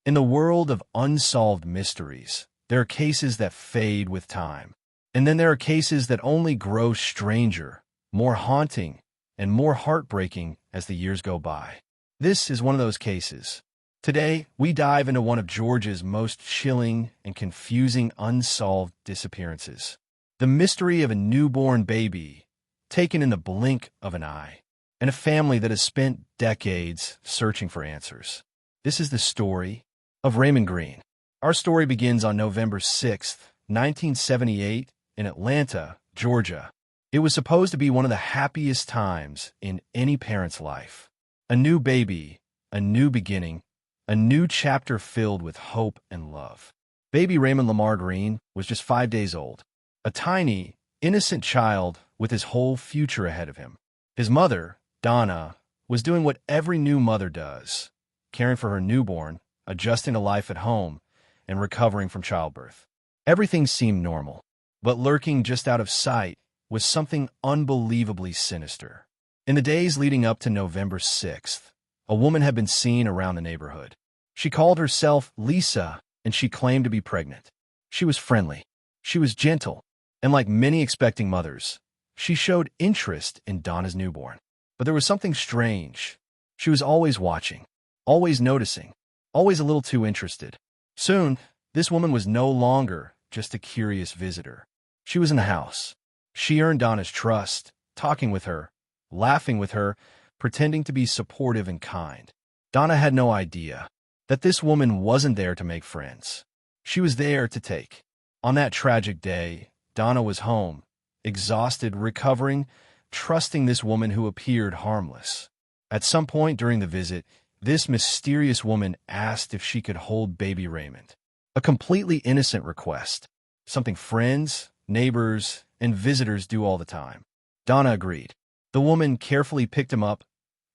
In the world of unsolved mysteries, there are cases that fade with time. And then there are cases that only grow stranger, more haunting, and more heartbreaking as the years go by. This is one of those cases. Today, we dive into one of Georgia's most chilling and confusing unsolved disappearances. The mystery of a newborn baby taken in the blink of an eye, and a family that has spent decades searching for answers. This is the story of Raymond Green. Our story begins on November 6th, 1978, in Atlanta, Georgia. It was supposed to be one of the happiest times in any parent's life. A new baby, a new beginning, a new chapter filled with hope and love. Baby Raymond Lamar Green was just 5 days old, a tiny, innocent child with his whole future ahead of him. His mother, Donna, was doing what every new mother does, caring for her newborn, adjusting to life at home, and recovering from childbirth. Everything seemed normal, but lurking just out of sight was something unbelievably sinister. In the days leading up to November 6th, a woman had been seen around the neighborhood. She called herself Lisa, and she claimed to be pregnant. She was friendly. She was gentle, and like many expecting mothers, she showed interest in Donna's newborn. But there was something strange. She was always watching, always noticing, always a little too interested. Soon, this woman was no longer just a curious visitor. She was in the house. She earned Donna's trust, talking with her, laughing with her, pretending to be supportive and kind. Donna had no idea that this woman wasn't there to make friends. She was there to take. On that tragic day, Donna was home, exhausted, recovering, trusting this woman who appeared harmless. At some point during the visit, this mysterious woman asked if she could hold baby Raymond. A completely innocent request, something friends, neighbors, and visitors do all the time. Donna agreed. The woman carefully picked him up,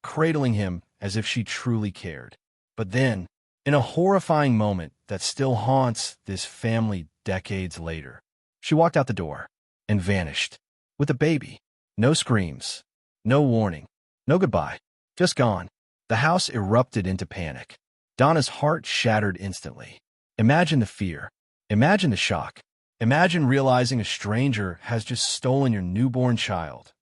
cradling him as if she truly cared. But then, in a horrifying moment that still haunts this family decades later, she walked out the door and vanished with the baby. No screams, no warning, no goodbye, just gone. The house erupted into panic. Donna's heart shattered instantly. Imagine the fear. Imagine the shock. Imagine realizing a stranger has just stolen your newborn child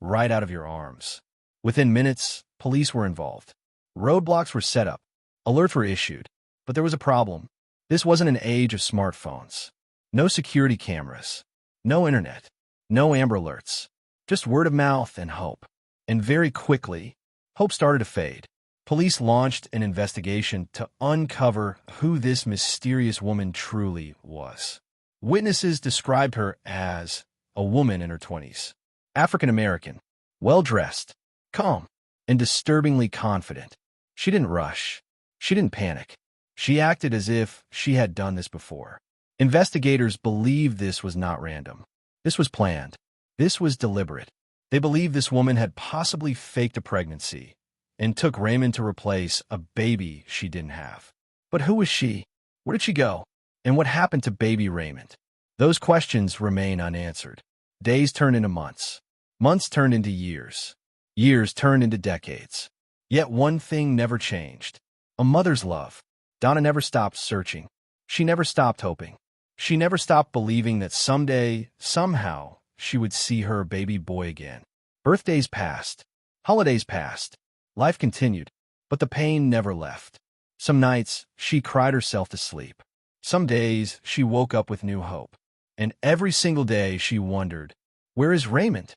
right out of your arms. Within minutes, police were involved. Roadblocks were set up. Alerts were issued. But there was a problem. This wasn't an age of smartphones. No security cameras. No internet. No Amber Alerts. Just word of mouth and hope. And very quickly, hope started to fade. Police launched an investigation to uncover who this mysterious woman truly was. Witnesses described her as a woman in her 20s, African-American, well-dressed, calm, and disturbingly confident. She didn't rush. She didn't panic. She acted as if she had done this before. Investigators believed this was not random. This was planned. This was deliberate. They believed this woman had possibly faked a pregnancy and took Raymond to replace a baby she didn't have. But who was she? Where did she go? And what happened to baby Raymond? Those questions remain unanswered. Days turned into months. Months turned into years. Years turned into decades. Yet one thing never changed. A mother's love. Donna never stopped searching. She never stopped hoping. She never stopped believing that someday, somehow, she would see her baby boy again. Birthdays passed. Holidays passed. Life continued, but the pain never left. Some nights, she cried herself to sleep. Some days, she woke up with new hope. And every single day, she wondered, where is Raymond?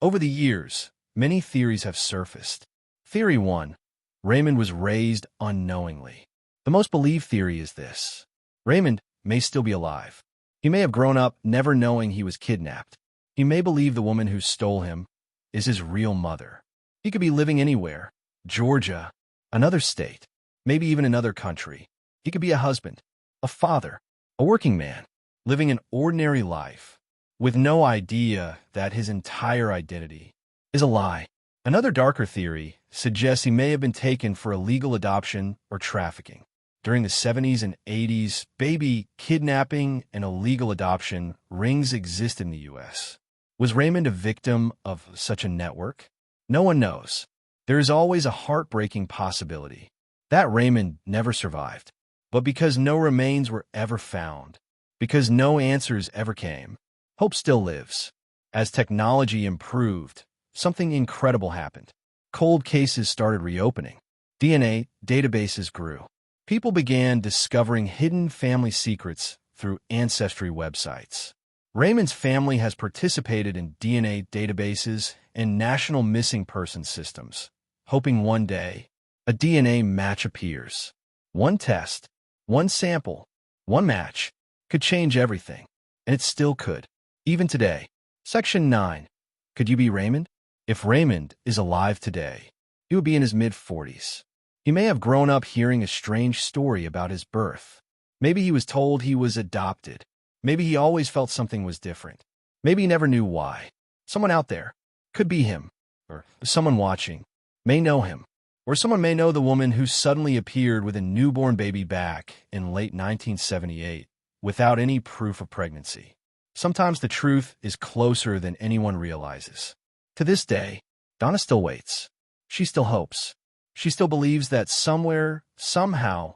Over the years, many theories have surfaced. Theory 1. Raymond was raised unknowingly. The most believed theory is this. Raymond may still be alive. He may have grown up never knowing he was kidnapped. He may believe the woman who stole him is his real mother. He could be living anywhere. Georgia, another state, maybe even another country. He could be a husband, a father, a working man, living an ordinary life, with no idea that his entire identity is a lie. Another darker theory suggests he may have been taken for illegal adoption or trafficking. During the 70s and 80s, baby kidnapping and illegal adoption rings existed in the U.S. Was Raymond a victim of such a network? No one knows. There is always a heartbreaking possibility that Raymond never survived. But because no remains were ever found, because no answers ever came, hope still lives. As technology improved, something incredible happened. Cold cases started reopening. DNA databases grew. People began discovering hidden family secrets through ancestry websites. Raymond's family has participated in DNA databases and national missing persons systems, hoping one day a DNA match appears. One test, one sample, one match could change everything, and it still could. Even today. Section 9. Could you be Raymond? If Raymond is alive today, he would be in his mid-40s. He may have grown up hearing a strange story about his birth. Maybe he was told he was adopted. Maybe he always felt something was different. Maybe he never knew why. Someone out there, could be him, or someone watching, may know him, or someone may know the woman who suddenly appeared with a newborn baby back in late 1978 without any proof of pregnancy. Sometimes the truth is closer than anyone realizes. To this day, Donna still waits. She still hopes. She still believes that somewhere, somehow,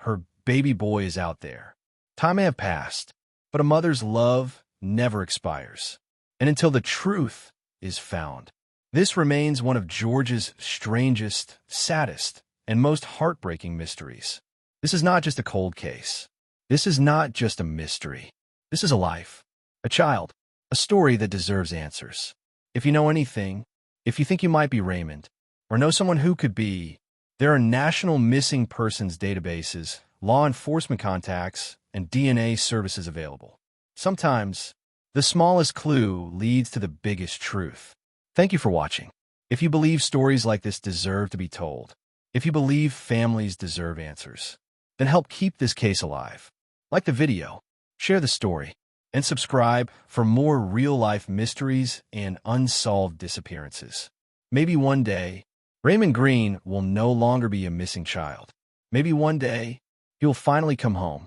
her baby boy is out there. Time may have passed, but a mother's love never expires. And until the truth is found, this remains one of Georgia's strangest, saddest, and most heartbreaking mysteries. This is not just a cold case. This is not just a mystery. This is a life, a child, a story that deserves answers. If you know anything, if you think you might be Raymond, or know someone who could be, there are national missing persons databases, law enforcement contacts, and DNA services available. Sometimes, the smallest clue leads to the biggest truth. Thank you for watching. If you believe stories like this deserve to be told, if you believe families deserve answers, then help keep this case alive. Like the video, share the story, and subscribe for more real-life mysteries and unsolved disappearances. Maybe one day, Raymond Green will no longer be a missing child. Maybe one day, he will finally come home.